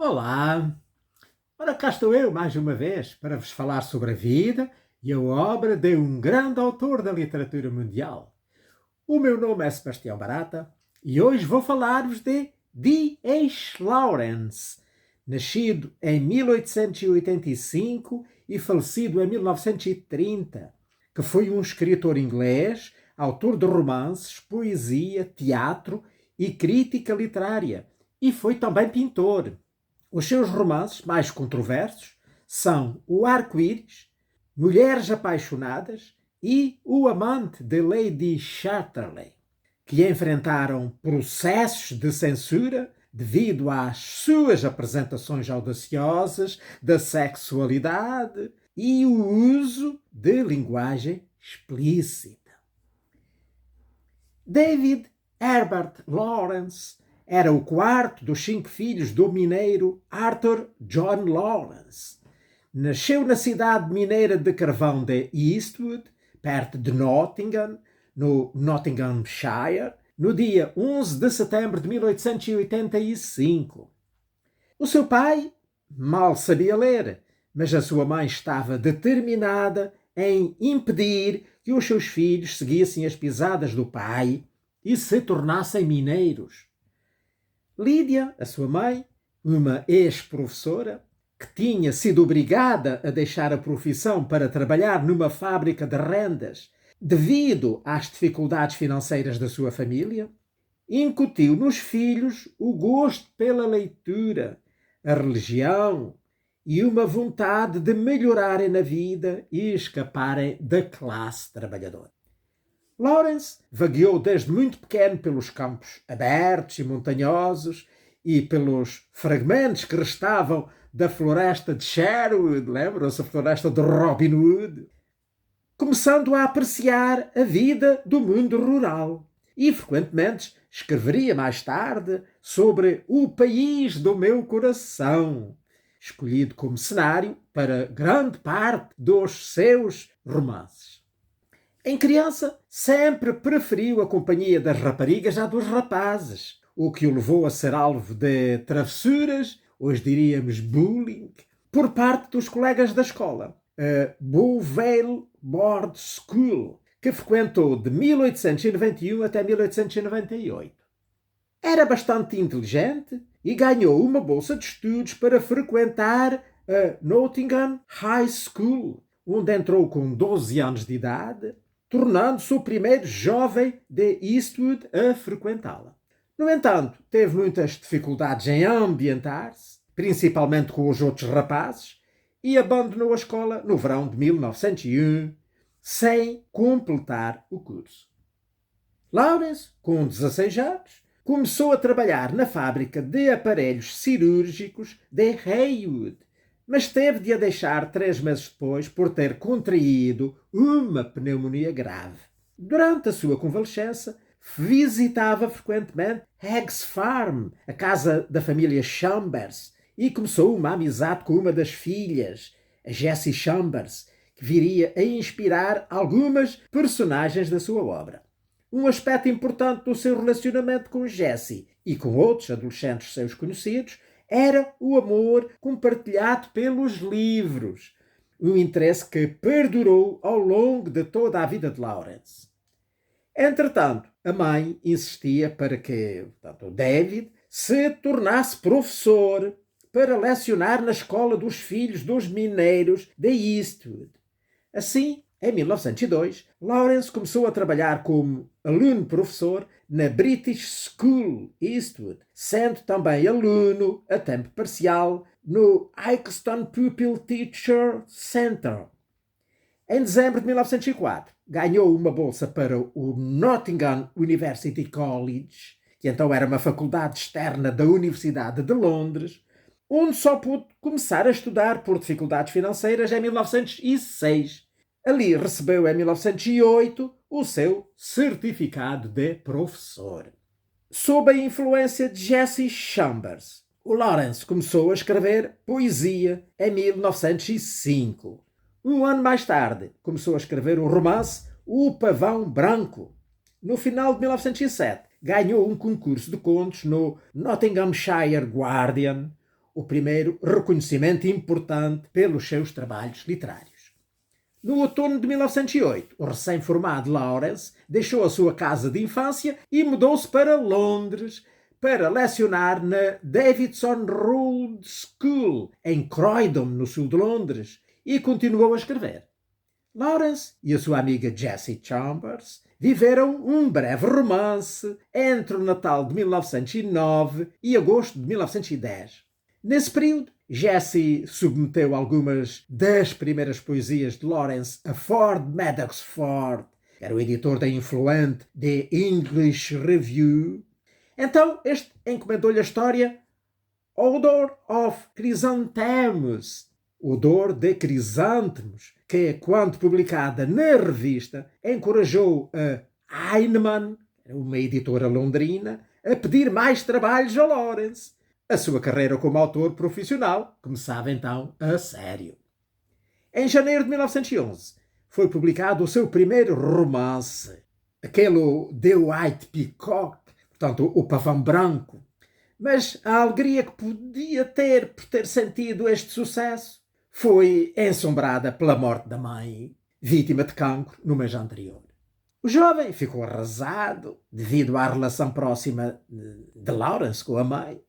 Olá! Ora, cá estou eu mais uma vez para vos falar sobre a vida e a obra de um grande autor da literatura mundial. O meu nome é Sebastião Barata e hoje vou falar-vos de D.H. Lawrence, nascido em 1885 e falecido em 1930, que foi um escritor inglês, autor de romances, poesia, teatro e crítica literária, e foi também pintor. Os seus romances mais controversos são O Arco-Íris, Mulheres Apaixonadas e O Amante de Lady Chatterley, que enfrentaram processos de censura devido às suas apresentações audaciosas da sexualidade e o uso de linguagem explícita. David Herbert Lawrence era o quarto dos 5 filhos do mineiro Arthur John Lawrence. Nasceu na cidade mineira de carvão de Eastwood, perto de Nottingham, no Nottinghamshire, no dia 11 de setembro de 1885. O seu pai mal sabia ler, mas a sua mãe estava determinada em impedir que os seus filhos seguissem as pisadas do pai e se tornassem mineiros. Lídia, a sua mãe, uma ex-professora, que tinha sido obrigada a deixar a profissão para trabalhar numa fábrica de rendas devido às dificuldades financeiras da sua família, incutiu nos filhos o gosto pela leitura, a religião e uma vontade de melhorarem na vida e escaparem da classe trabalhadora. Lawrence vagueou desde muito pequeno pelos campos abertos e montanhosos e pelos fragmentos que restavam da floresta de Sherwood, lembram-se a floresta de Robin Hood, começando a apreciar a vida do mundo rural. E frequentemente escreveria mais tarde sobre o país do meu coração, escolhido como cenário para grande parte dos seus romances. Em criança, sempre preferiu a companhia das raparigas à dos rapazes, o que o levou a ser alvo de travessuras, hoje diríamos bullying, por parte dos colegas da escola, a Beauvale Board School, que frequentou de 1891 até 1898. Era bastante inteligente e ganhou uma bolsa de estudos para frequentar a Nottingham High School, onde entrou com 12 anos de idade, tornando-se o primeiro jovem de Eastwood a frequentá-la. No entanto, teve muitas dificuldades em ambientar-se, principalmente com os outros rapazes, e abandonou a escola no verão de 1901, sem completar o curso. Lawrence, com 16 anos, começou a trabalhar na fábrica de aparelhos cirúrgicos de Haywood, mas teve de a deixar 3 meses depois por ter contraído uma pneumonia grave. Durante a sua convalescença, visitava frequentemente Haggs Farm, a casa da família Chambers, e começou uma amizade com uma das filhas, a Jessie Chambers, que viria a inspirar algumas personagens da sua obra. Um aspecto importante do seu relacionamento com Jessie e com outros adolescentes seus conhecidos era o amor compartilhado pelos livros, um interesse que perdurou ao longo de toda a vida de Lawrence. Entretanto, a mãe insistia para que o David se tornasse professor para lecionar na escola dos filhos dos mineiros de Eastwood. Assim, em 1902, Lawrence começou a trabalhar como aluno-professor na British School Eastwood, sendo também aluno a tempo parcial no Ilkeston Pupil Teacher Centre. Em dezembro de 1904, ganhou uma bolsa para o Nottingham University College, que então era uma faculdade externa da Universidade de Londres, onde só pôde começar a estudar por dificuldades financeiras em 1906. Ali recebeu em 1908 o seu certificado de professor. Sob a influência de Jessie Chambers, o Lawrence começou a escrever poesia em 1905. Um ano mais tarde, começou a escrever o romance O Pavão Branco. No final de 1907, ganhou um concurso de contos no Nottinghamshire Guardian, o primeiro reconhecimento importante pelos seus trabalhos literários. No outono de 1908, o recém-formado Lawrence deixou a sua casa de infância e mudou-se para Londres para lecionar na Davidson Road School, em Croydon, no sul de Londres, e continuou a escrever. Lawrence e a sua amiga Jessie Chambers viveram um breve romance entre o Natal de 1909 e agosto de 1910. Nesse período, Jessie submeteu algumas das primeiras poesias de Lawrence a Ford Madox Ford, que era o editor da influente The English Review. Então, este encomendou-lhe a história Odor of Chrysanthemums, Odor de Crisântemos, que, quando publicada na revista, encorajou a Heinemann, uma editora londrina, a pedir mais trabalhos a Lawrence. A sua carreira como autor profissional começava então a sério. Em janeiro de 1911 foi publicado o seu primeiro romance, aquele The White Peacock, portanto o Pavão Branco. Mas a alegria que podia ter por ter sentido este sucesso foi ensombrada pela morte da mãe, vítima de cancro no mês anterior. O jovem ficou arrasado devido à relação próxima de Lawrence com a mãe,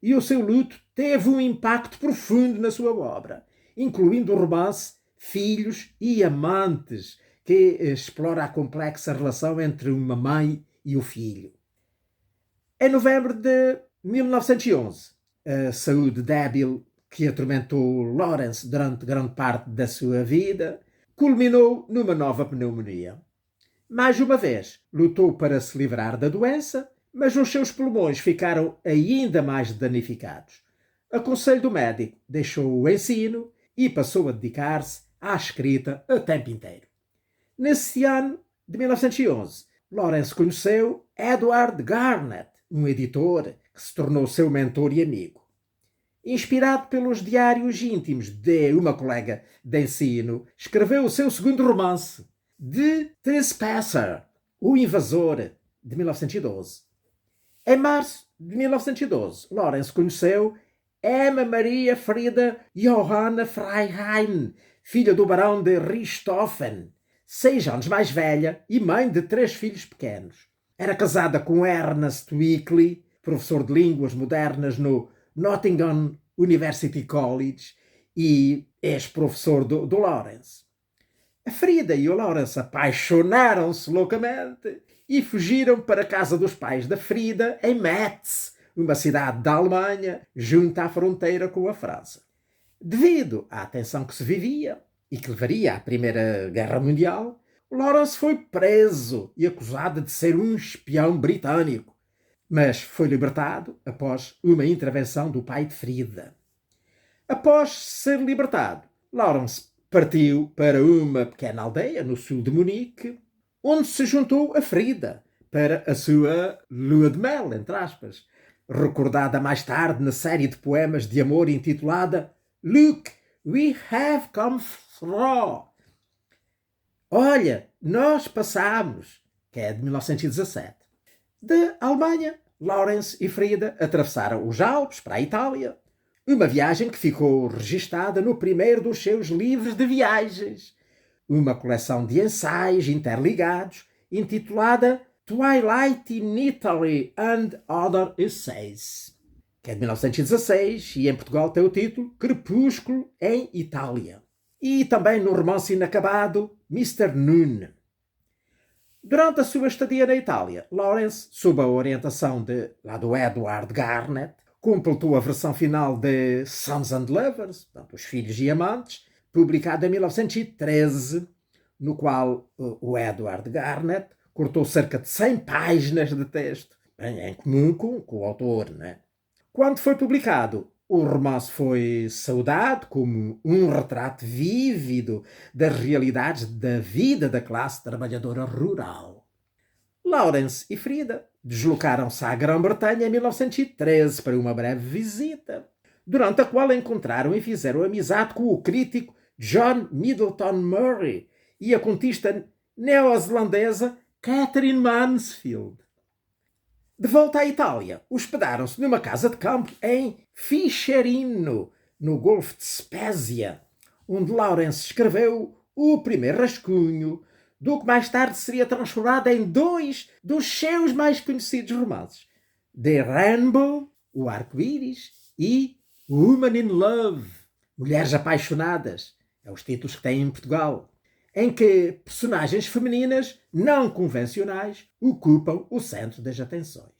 e o seu luto teve um impacto profundo na sua obra, incluindo o romance Filhos e Amantes, que explora a complexa relação entre uma mãe e o filho. Em novembro de 1911, a saúde débil que atormentou Lawrence durante grande parte da sua vida culminou numa nova pneumonia. Mais uma vez, lutou para se livrar da doença, mas os seus pulmões ficaram ainda mais danificados. A conselho do médico, deixou o ensino e passou a dedicar-se à escrita a tempo inteiro. Nesse ano de 1911, Lawrence conheceu Edward Garnett, um editor que se tornou seu mentor e amigo. Inspirado pelos diários íntimos de uma colega de ensino, escreveu o seu segundo romance, The Trespasser, O Invasor, de 1912. Em março de 1912, Lawrence conheceu Emma Maria Frida Johanna Freiheim, filha do barão de Richthofen, 6 anos mais velha e mãe de 3 filhos pequenos. Era casada com Ernest Weekly, professor de línguas modernas no Nottingham University College e ex-professor do Lawrence. A Frida e o Lawrence apaixonaram-se loucamente e fugiram para a casa dos pais da Frida em Metz, uma cidade da Alemanha, junto à fronteira com a França. Devido à tensão que se vivia e que levaria à Primeira Guerra Mundial, Lawrence foi preso e acusado de ser um espião britânico, mas foi libertado após uma intervenção do pai de Frida. Após ser libertado, Lawrence partiu para uma pequena aldeia no sul de Munique, onde se juntou a Frida para a sua lua de mel, entre aspas, recordada mais tarde na série de poemas de amor intitulada Look, we have come through. Olha, nós passamos, que é de 1917. Da Alemanha, Lawrence e Frida atravessaram os Alpes para a Itália, uma viagem que ficou registada no primeiro dos seus livros de viagens, uma coleção de ensaios interligados intitulada Twilight in Italy and Other Essays, que é de 1916 e em Portugal tem o título Crepúsculo em Itália. E também no romance inacabado Mr. Noon. Durante a sua estadia na Itália, Lawrence, sob a orientação do Edward Garnett, completou a versão final de Sons and Lovers, portanto, Os Filhos e Amantes, publicada em 1913, no qual o Edward Garnett cortou cerca de 100 páginas de texto, em comum com o autor, né? Quando foi publicado, o romance foi saudado como um retrato vívido das realidades da vida da classe trabalhadora rural. Lawrence e Frida deslocaram-se à Grã-Bretanha em 1913 para uma breve visita, durante a qual encontraram e fizeram amizade com o crítico John Middleton Murray e a contista neozelandesa Catherine Mansfield. De volta à Itália, hospedaram-se numa casa de campo em Fischerino, no Golfo de Spezia, onde Lawrence escreveu o primeiro rascunho do que mais tarde seria transformado em dois dos seus mais conhecidos romances: The Rainbow, O Arco-Íris, e Woman in Love, Mulheres Apaixonadas, é os títulos que tem em Portugal, em que personagens femininas não convencionais ocupam o centro das atenções.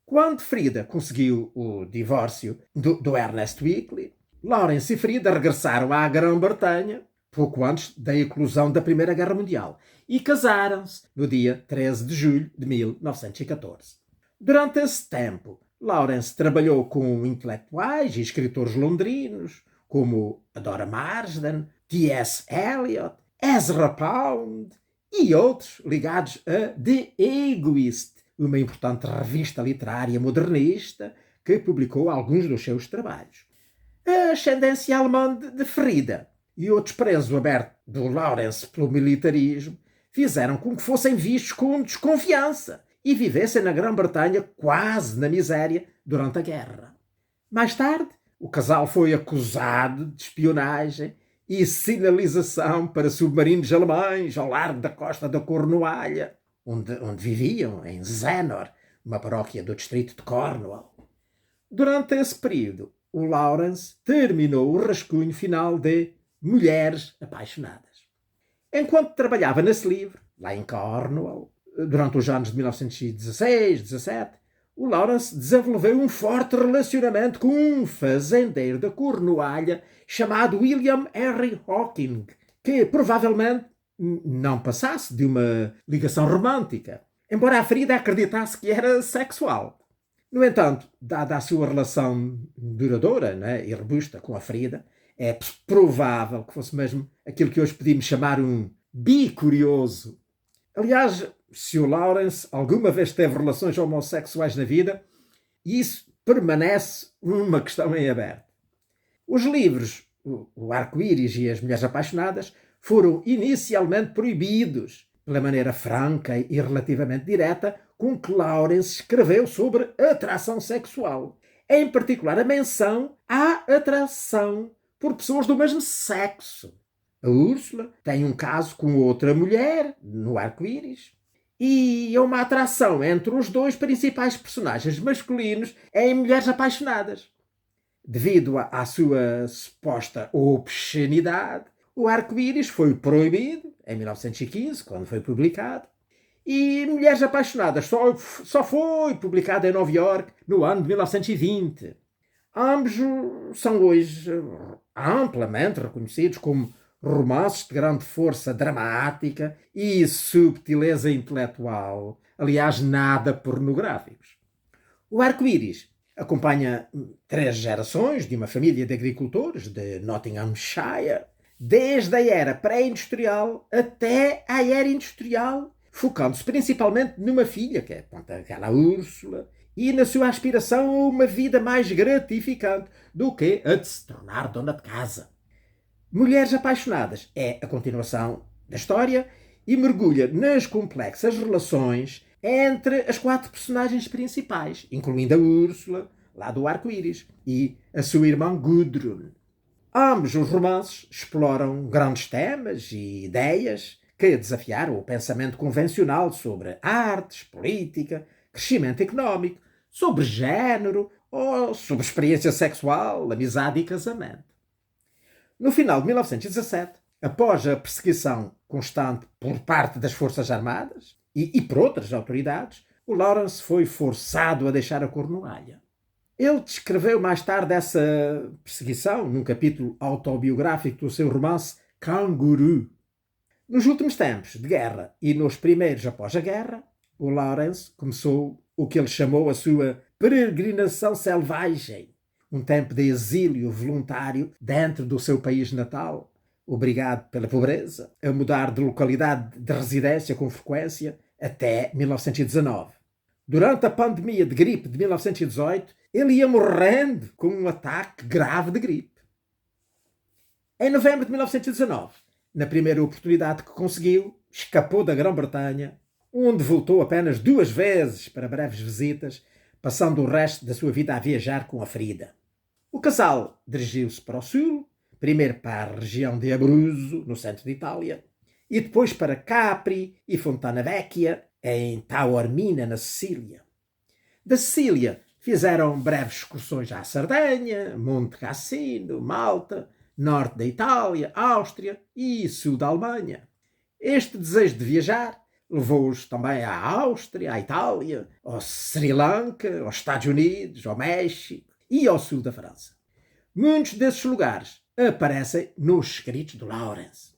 Quando Frida conseguiu o divórcio do Ernest Weakley, Lawrence e Frida regressaram à Grã-Bretanha pouco antes da eclosão da Primeira Guerra Mundial e casaram-se no dia 13 de julho de 1914. Durante esse tempo, Lawrence trabalhou com intelectuais e escritores londrinos como Dora Marsden, T.S. Eliot, Ezra Pound e outros ligados a The Egoist, uma importante revista literária modernista que publicou alguns dos seus trabalhos. A ascendência alemã de Frida e o desprezo aberto do Lawrence pelo militarismo fizeram com que fossem vistos com desconfiança e vivessem na Grã-Bretanha quase na miséria durante a guerra. Mais tarde, o casal foi acusado de espionagem e sinalização para submarinos alemães ao largo da costa da Cornualha, onde viviam, em Zennor, uma paróquia do distrito de Cornwall. Durante esse período, o Lawrence terminou o rascunho final de Mulheres Apaixonadas. Enquanto trabalhava nesse livro, lá em Cornwall, durante os anos de 1916-17, o Lawrence desenvolveu um forte relacionamento com um fazendeiro da Cornualha chamado William Henry Hawking, que provavelmente não passasse de uma ligação romântica, embora a Frida acreditasse que era sexual. No entanto, dada a sua relação duradoura, né, e robusta com a Frida, é provável que fosse mesmo aquilo que hoje podíamos chamar um bicurioso. Aliás, se o Lawrence alguma vez teve relações homossexuais na vida, isso permanece uma questão em aberto. Os livros O Arco-Íris e As Mulheres Apaixonadas foram inicialmente proibidos pela maneira franca e relativamente direta com que Lawrence escreveu sobre atração sexual. Em particular, a menção à atração por pessoas do mesmo sexo. A Úrsula tem um caso com outra mulher no Arco-Íris e é uma atração entre os dois principais personagens masculinos em Mulheres Apaixonadas. Devido à sua suposta obscenidade, o Arco-Íris foi proibido em 1915, quando foi publicado, e Mulheres Apaixonadas só foi publicado em Nova Iorque no ano de 1920. Ambos são hoje amplamente reconhecidos como romances de grande força dramática e subtileza intelectual, aliás, nada pornográficos. O Arco-Íris acompanha 3 gerações de uma família de agricultores de Nottinghamshire, desde a era pré-industrial até a era industrial, focando-se principalmente numa filha, que é aquela Úrsula, e na sua aspiração a uma vida mais gratificante do que a de se tornar dona de casa. Mulheres Apaixonadas é a continuação da história e mergulha nas complexas relações entre as 4 personagens principais, incluindo a Úrsula, lá do Arco-Íris, e a sua irmã Gudrun. Ambos os romances exploram grandes temas e ideias que desafiaram o pensamento convencional sobre artes, política, crescimento económico, sobre género ou sobre experiência sexual, amizade e casamento. No final de 1917, após a perseguição constante por parte das Forças Armadas e por outras autoridades, o Lawrence foi forçado a deixar a Cornualha. Ele descreveu mais tarde essa perseguição num capítulo autobiográfico do seu romance Kangaroo. Nos últimos tempos de guerra e nos primeiros após a guerra, o Lawrence começou o que ele chamou a sua peregrinação selvagem, um tempo de exílio voluntário dentro do seu país natal, obrigado pela pobreza a mudar de localidade de residência com frequência até 1919. Durante a pandemia de gripe de 1918, ele ia morrendo com um ataque grave de gripe. Em novembro de 1919, na primeira oportunidade que conseguiu, escapou da Grã-Bretanha onde voltou apenas 2 vezes para breves visitas, passando o resto da sua vida a viajar com a Frida. O casal dirigiu-se para o sul, primeiro para a região de Abruzzo, no centro de Itália, e depois para Capri e Fontana Vecchia, em Taormina, na Sicília. Da Sicília fizeram breves excursões à Sardenha, Monte Cassino, Malta, norte da Itália, Áustria e sul da Alemanha. Este desejo de viajar levou-os também à Áustria, à Itália, ao Sri Lanka, aos Estados Unidos, ao México e ao sul da França. Muitos desses lugares aparecem nos escritos de Lawrence.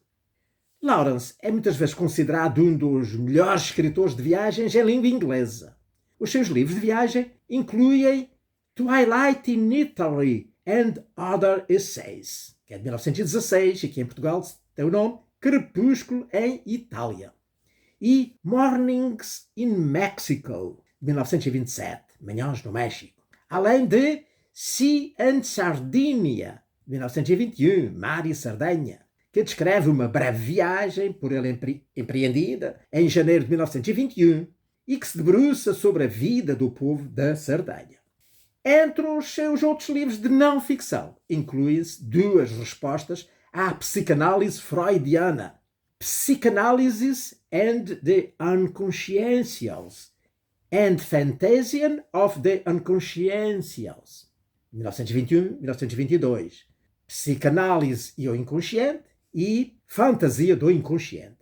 Lawrence é muitas vezes considerado um dos melhores escritores de viagens em língua inglesa. Os seus livros de viagem incluem Twilight in Italy and Other Essays, que é de 1916 e que em Portugal tem o nome Crepúsculo em Itália, e Mornings in Mexico, de 1927, Manhãs no México, além de Sea and Sardinia, de 1921, Mar e Sardenha, que descreve uma breve viagem por ele empreendida em janeiro de 1921 e que se debruça sobre a vida do povo da Sardenha. Entre os seus outros livros de não-ficção, incluem-se 2 respostas à psicanálise freudiana, Psychanalysis and the Unconscientials and Fantasian of the Unconscientials, 1921-1922, Psicanálise e o Inconsciente e Fantasia do Inconsciente.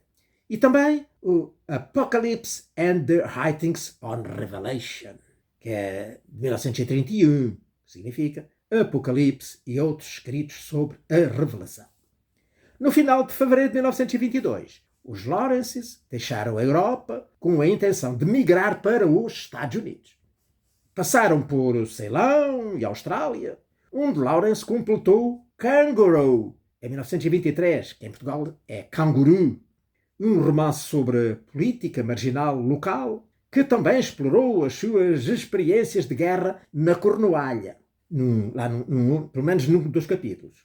E também o Apocalypse and the Writings on Revelation, que é de 1931, que significa Apocalipse e outros escritos sobre a revelação. No final de fevereiro de 1922, os Lawrences deixaram a Europa com a intenção de migrar para os Estados Unidos. Passaram por Ceilão e Austrália, onde Lawrence completou Kangaroo, em 1923, que em Portugal é Canguru, um romance sobre política marginal local, que também explorou as suas experiências de guerra na Cornualha, pelo menos num dos capítulos.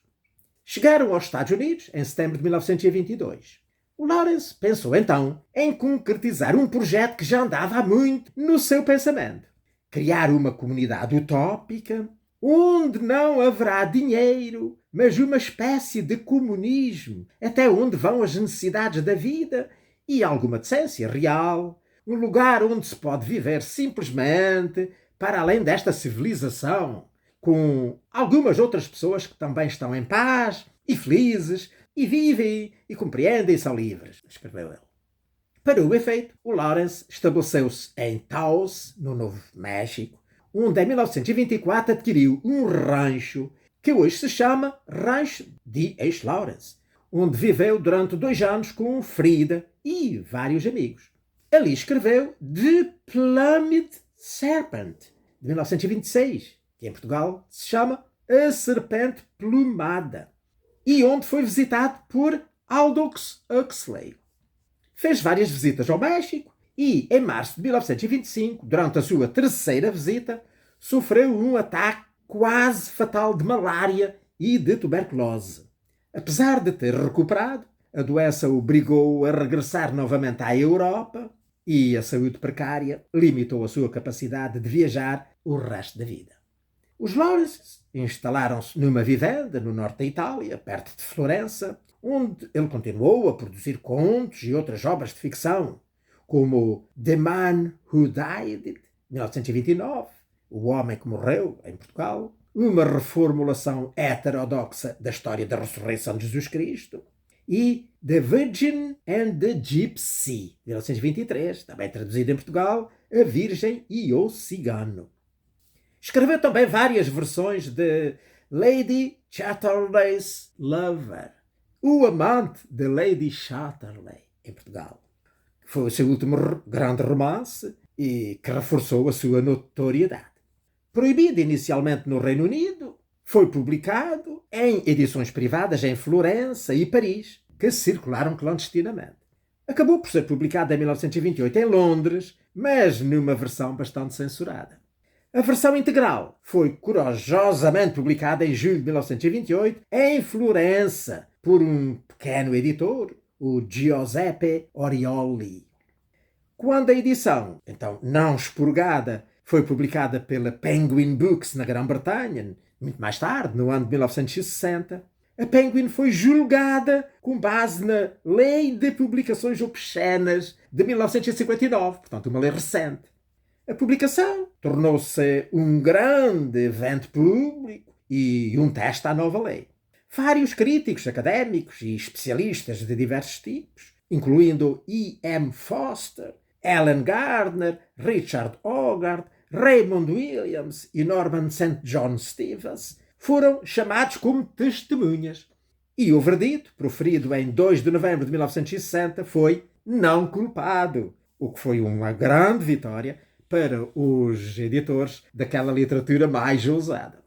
Chegaram aos Estados Unidos em setembro de 1922. O Lawrence pensou então em concretizar um projeto que já andava há muito no seu pensamento. Criar uma comunidade utópica onde não haverá dinheiro, mas uma espécie de comunismo, até onde vão as necessidades da vida e alguma decência real, um lugar onde se pode viver simplesmente para além desta civilização, com algumas outras pessoas que também estão em paz e felizes e vivem e compreendem e são livres, escreveu ele. Para o efeito, o Lawrence estabeleceu-se em Taos, no Novo México, onde em 1924 adquiriu um rancho que hoje se chama Rancho D.H. Lawrence, onde viveu durante 2 anos com Frida e vários amigos. Ali escreveu The Plumed Serpent, de 1926, que em Portugal se chama A Serpente Plumada, e onde foi visitado por Aldous Huxley. Fez várias visitas ao México e, em março de 1925, durante a sua 3ª visita, sofreu um ataque quase fatal de malária e de tuberculose. Apesar de ter recuperado, a doença o obrigou a regressar novamente à Europa e a saúde precária limitou a sua capacidade de viajar o resto da vida. Os Lawrence instalaram-se numa vivenda no norte da Itália, perto de Florença, onde ele continuou a produzir contos e outras obras de ficção, como The Man Who Died, de 1929, O Homem que Morreu, em Portugal, uma reformulação heterodoxa da história da ressurreição de Jesus Cristo, e The Virgin and the Gypsy, de 1923, também traduzido em Portugal, A Virgem e o Cigano. Escreveu também várias versões de Lady Chatterley's Lover, O Amante de Lady Chatterley, em Portugal. Foi o seu último grande romance e que reforçou a sua notoriedade. Proibido inicialmente no Reino Unido, foi publicado em edições privadas em Florença e Paris, que circularam clandestinamente. Acabou por ser publicado em 1928 em Londres, mas numa versão bastante censurada. A versão integral foi corajosamente publicada em julho de 1928 em Florença por um pequeno editor, o Giuseppe Orioli. Quando a edição, então não expurgada, foi publicada pela Penguin Books na Grã-Bretanha, muito mais tarde, no ano de 1960, a Penguin foi julgada com base na Lei de Publicações Obscenas de 1959, portanto uma lei recente. A publicação tornou-se um grande evento público e um teste à nova lei. Vários críticos académicos e especialistas de diversos tipos, incluindo E. M. Foster, Alan Gardner, Richard Hogarth, Raymond Williams e Norman St. John Stevens, foram chamados como testemunhas. E o verdito, proferido em 2 de novembro de 1960, foi não culpado, o que foi uma grande vitória para os editores daquela literatura mais ousada.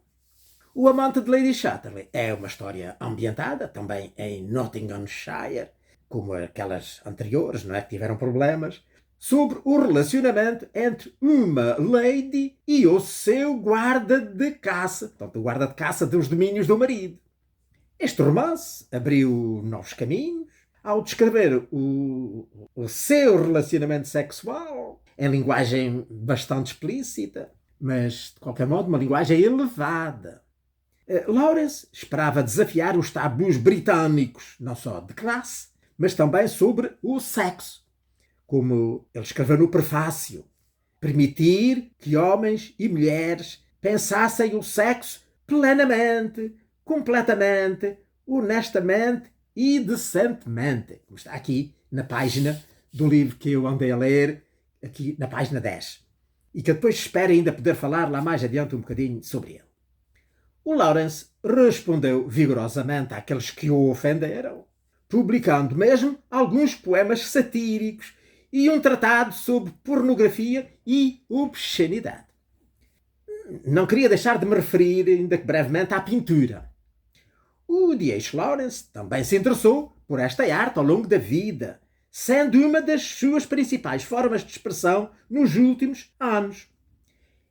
O Amante de Lady Chatterley é uma história ambientada também em Nottinghamshire, como aquelas anteriores, não é, que tiveram problemas, sobre o relacionamento entre uma lady e o seu guarda de caça, portanto, o guarda de caça dos domínios do marido. Este romance abriu novos caminhos ao descrever o seu relacionamento sexual em linguagem bastante explícita, mas, de qualquer modo, uma linguagem elevada. Lawrence esperava desafiar os tabus britânicos, não só de classe, mas também sobre o sexo. Como ele escreveu no prefácio, permitir que homens e mulheres pensassem o sexo plenamente, completamente, honestamente e decentemente. Como está aqui na página do livro que eu andei a ler, aqui na página 10. E que depois espero ainda poder falar lá mais adiante um bocadinho sobre ele. O Lawrence respondeu vigorosamente àqueles que o ofenderam, publicando mesmo alguns poemas satíricos e um tratado sobre pornografia e obscenidade. Não queria deixar de me referir, ainda que brevemente, à pintura. O D.H. Lawrence também se interessou por esta arte ao longo da vida, sendo uma das suas principais formas de expressão nos últimos anos.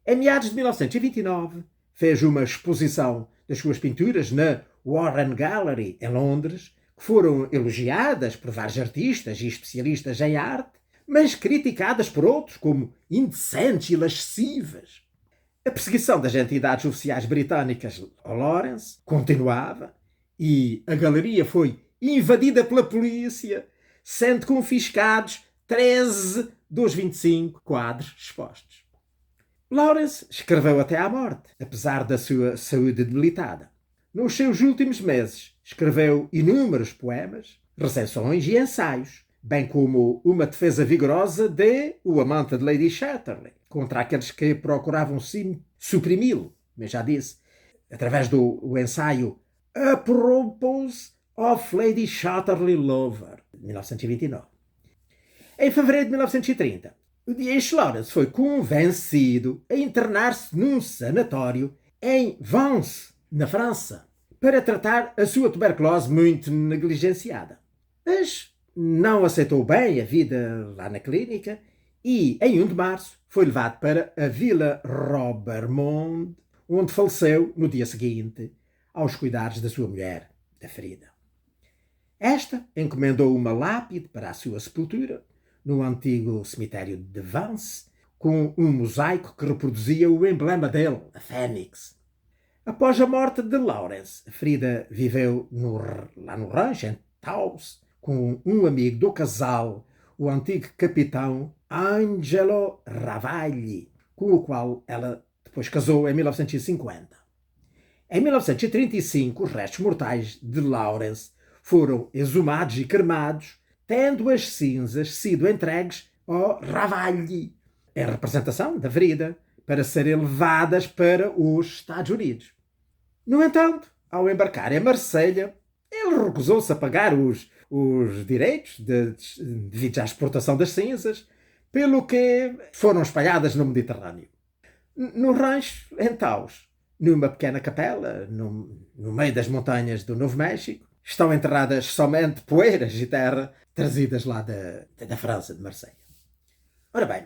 Em meados de 1929, fez uma exposição das suas pinturas na Warren Gallery, em Londres, que foram elogiadas por vários artistas e especialistas em arte, mas criticadas por outros como indecentes e lascivas. A perseguição das entidades oficiais britânicas ao Lawrence continuava e a galeria foi invadida pela polícia, sendo confiscados 13 dos 25 quadros expostos. Lawrence escreveu até à morte, apesar da sua saúde debilitada. Nos seus últimos meses, escreveu inúmeros poemas, recensões e ensaios, bem como uma defesa vigorosa de O Amante de Lady Chatterley, contra aqueles que procuravam suprimi-lo, como eu já disse, através do ensaio Apropos of Lady Chatterley Lover, de 1929. Em fevereiro de 1930, o D.H. Lawrence foi convencido a internar-se num sanatório em Vence, na França, para tratar a sua tuberculose muito negligenciada. Mas não aceitou bem a vida lá na clínica e, em 1 de março, foi levado para a Vila Robermond, onde faleceu no dia seguinte, aos cuidados da sua mulher, da ferida. Esta encomendou uma lápide para a sua sepultura no antigo cemitério de Vence, com um mosaico que reproduzia o emblema dele, a fênix. Após a morte de Lawrence, a ferida viveu lá no rancho, em Taos, com um amigo do casal, o antigo capitão Angelo Ravagli, com o qual ela depois casou em 1950. Em 1935, os restos mortais de Lawrence foram exumados e cremados, tendo as cinzas sido entregues ao Ravagli, em representação da ferida, para serem levadas para os Estados Unidos. No entanto, ao embarcar em Marselha, ele recusou-se a pagar os direitos devidos à exportação das cinzas, pelo que foram espalhadas no Mediterrâneo. No rancho, em Taos, numa pequena capela, no meio das montanhas do Novo México, estão enterradas somente poeiras e terra trazidas lá da França, de Marselha. Ora bem,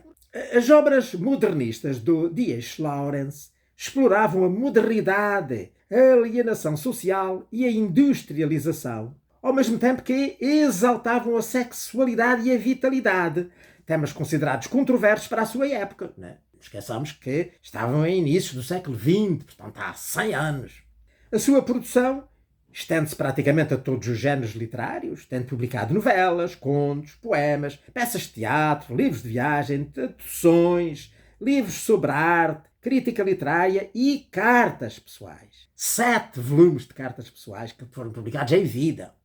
as obras modernistas do D.H. Lawrence exploravam a modernidade, a alienação social e a industrialização, ao mesmo tempo que exaltavam a sexualidade e a vitalidade, temas considerados controversos para a sua época. Não esqueçamos que estavam em inícios do século XX, portanto há 100 anos. A sua produção estende-se praticamente a todos os géneros literários, tendo publicado novelas, contos, poemas, peças de teatro, livros de viagem, traduções, livros sobre arte, crítica literária e cartas pessoais. 7 volumes de cartas pessoais que foram publicados em vida.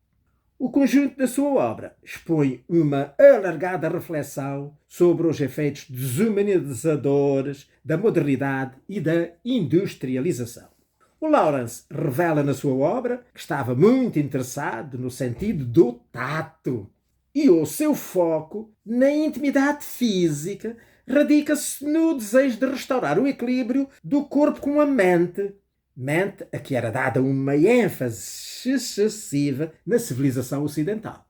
O conjunto da sua obra expõe uma alargada reflexão sobre os efeitos desumanizadores da modernidade e da industrialização. O Lawrence revela na sua obra que estava muito interessado no sentido do tato. E o seu foco na intimidade física radica-se no desejo de restaurar o equilíbrio do corpo com a mente a que era dada uma ênfase excessiva na civilização ocidental.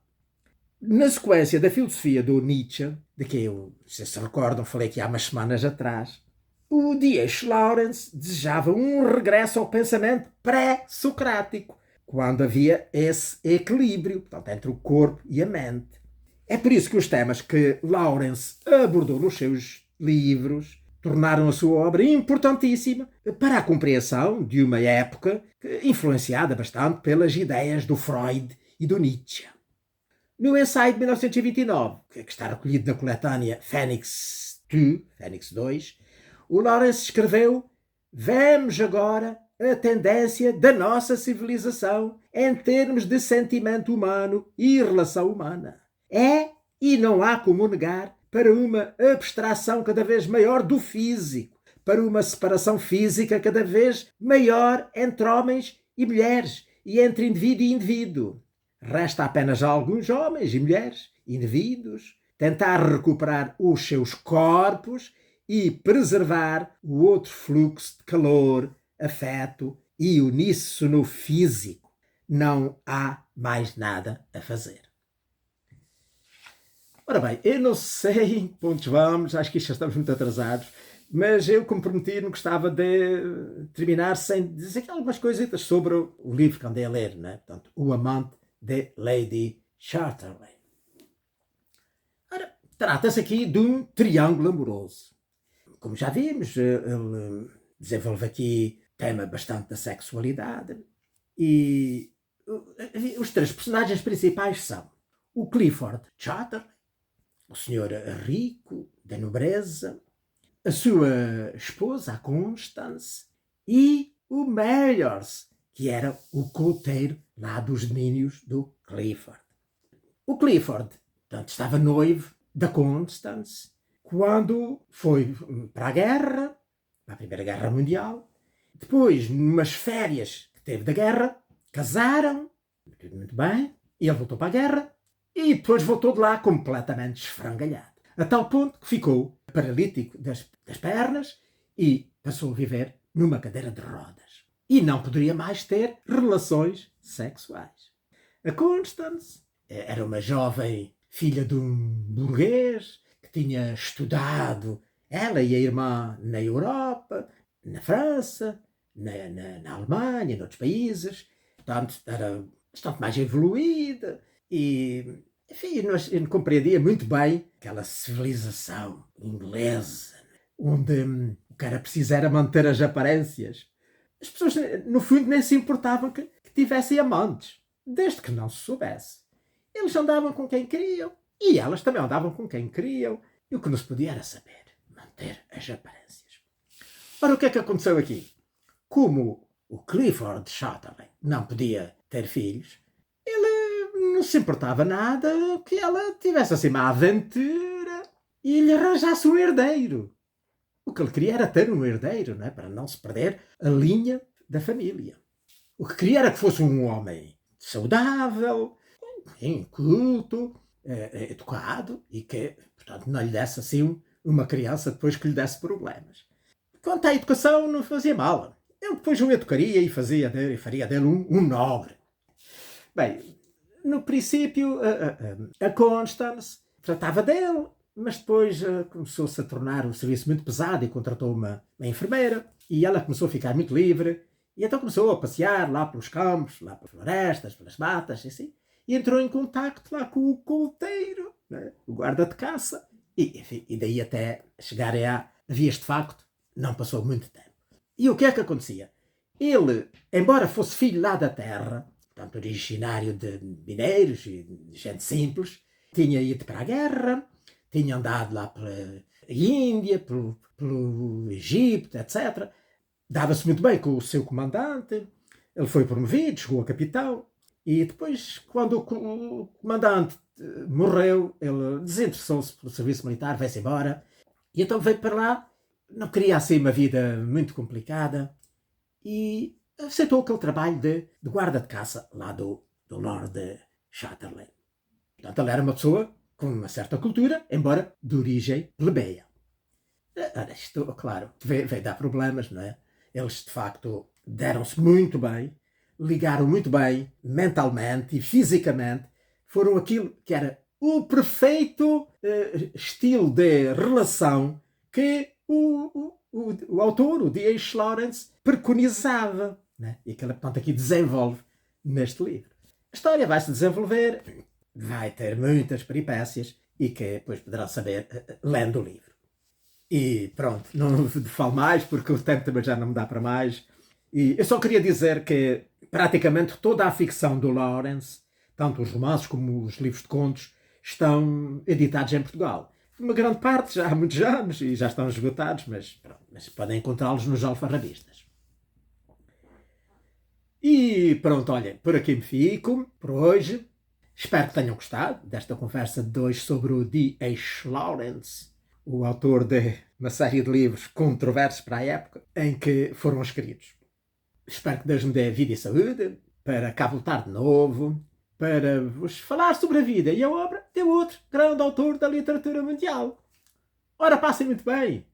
Na sequência da filosofia do Nietzsche, de que eu, se recordam, falei aqui há umas semanas atrás, o D.H. Lawrence desejava um regresso ao pensamento pré-socrático, quando havia esse equilíbrio, portanto, entre o corpo e a mente. É por isso que os temas que Lawrence abordou nos seus livros tornaram a sua obra importantíssima para a compreensão de uma época influenciada bastante pelas ideias do Freud e do Nietzsche. No ensaio de 1929, que está recolhido na coletânea Fênix 2, o Lawrence escreveu: "Vemos agora a tendência da nossa civilização em termos de sentimento humano e relação humana. É, e não há como negar, para uma abstração cada vez maior do físico, para uma separação física cada vez maior entre homens e mulheres e entre indivíduo e indivíduo. Resta apenas a alguns homens e mulheres, indivíduos, tentar recuperar os seus corpos e preservar o outro fluxo de calor, afeto e uníssono físico. Não há mais nada a fazer." Ora bem, eu não sei em que pontos vamos, acho que já estamos muito atrasados, mas eu, como prometi, não gostava de terminar sem dizer aqui algumas coisitas sobre o livro que andei a ler, né? Portanto, O Amante de Lady Chatterley. Ora, trata-se aqui de um triângulo amoroso. Como já vimos, ele desenvolve aqui tema bastante da sexualidade e os 3 personagens principais são o Clifford Chatterley, o senhor rico, da nobreza, a sua esposa, a Constance, e o Mayors, que era o couteiro lá dos domínios do Clifford. O Clifford, portanto, estava noivo da Constance quando foi para a guerra, para a Primeira Guerra Mundial. Depois, numas férias que teve da guerra, casaram, tudo muito bem, e ele voltou para a guerra, e depois voltou de lá completamente esfrangalhado. A tal ponto que ficou paralítico das pernas e passou a viver numa cadeira de rodas. E não poderia mais ter relações sexuais. A Constance era uma jovem filha de um burguês que tinha estudado, ela e a irmã, na Europa, na França, na Alemanha, noutros países. Portanto, era bastante mais evoluída e, enfim, eu compreendia muito bem aquela civilização inglesa, onde o que era preciso era manter as aparências. As pessoas, no fundo, nem se importavam que tivessem amantes, desde que não se soubesse. Eles andavam com quem queriam e elas também andavam com quem queriam. E o que não se podia era saber manter as aparências. Ora, o que é que aconteceu aqui? Como o Clifford Chatterley não podia ter filhos, ele não se importava nada que ela tivesse assim uma aventura e lhe arranjasse um herdeiro. O que ele queria era ter um herdeiro, não é? Para não se perder a linha da família. O que queria era que fosse um homem saudável, culto, educado e que, portanto, não lhe desse assim uma criança depois que lhe desse problemas. Quanto à educação, não fazia mal. Ele depois o educaria e faria dele um nobre. Bem, no princípio, a Constance tratava dele, mas depois começou-se a tornar o serviço muito pesado e contratou uma enfermeira e ela começou a ficar muito livre e então começou a passear lá pelos campos, lá pelas florestas, pelas matas e assim. E entrou em contacto lá com o couteiro, né? O guarda de caça, Enfim, e daí até chegar a vias de facto, não passou muito tempo. E o que é que acontecia? Ele, embora fosse filho lá da terra, portanto originário de mineiros e de gente simples, tinha ido para a guerra, tinha andado lá pela Índia, pelo Egito, etc. Dava-se muito bem com o seu comandante, ele foi promovido, chegou a capitão, e depois, quando o comandante morreu, ele desinteressou-se pelo serviço militar, veio-se embora, e então veio para lá, não queria assim uma vida muito complicada, e aceitou aquele trabalho de guarda de caça lá do Lord Chatterley. Portanto, ele era uma pessoa com uma certa cultura, embora de origem plebeia. Ora, isto, claro, veio dar problemas, não é? Eles, de facto, deram-se muito bem, ligaram muito bem, mentalmente e fisicamente, foram aquilo que era o perfeito estilo de relação que o autor, o D.H. Lawrence, preconizava, né? E que ele, portanto, aqui desenvolve neste livro. A história vai se desenvolver, vai ter muitas peripécias e que depois poderão saber lendo o livro. E pronto, não falo mais porque o tempo também já não me dá para mais. E eu só queria dizer que praticamente toda a ficção do Lawrence, tanto os romances como os livros de contos, estão editados em Portugal. Uma grande parte já há muitos anos e já estão esgotados, mas podem encontrá-los nos alfarrabistas. E pronto, olhem, por aqui me fico, por hoje. Espero que tenham gostado desta conversa de hoje sobre o D.H. Lawrence, o autor de uma série de livros controversos para a época em que foram escritos. Espero que Deus me dê vida e saúde para cá voltar de novo, para vos falar sobre a vida e a obra de outro grande autor da literatura mundial. Ora, passem muito bem!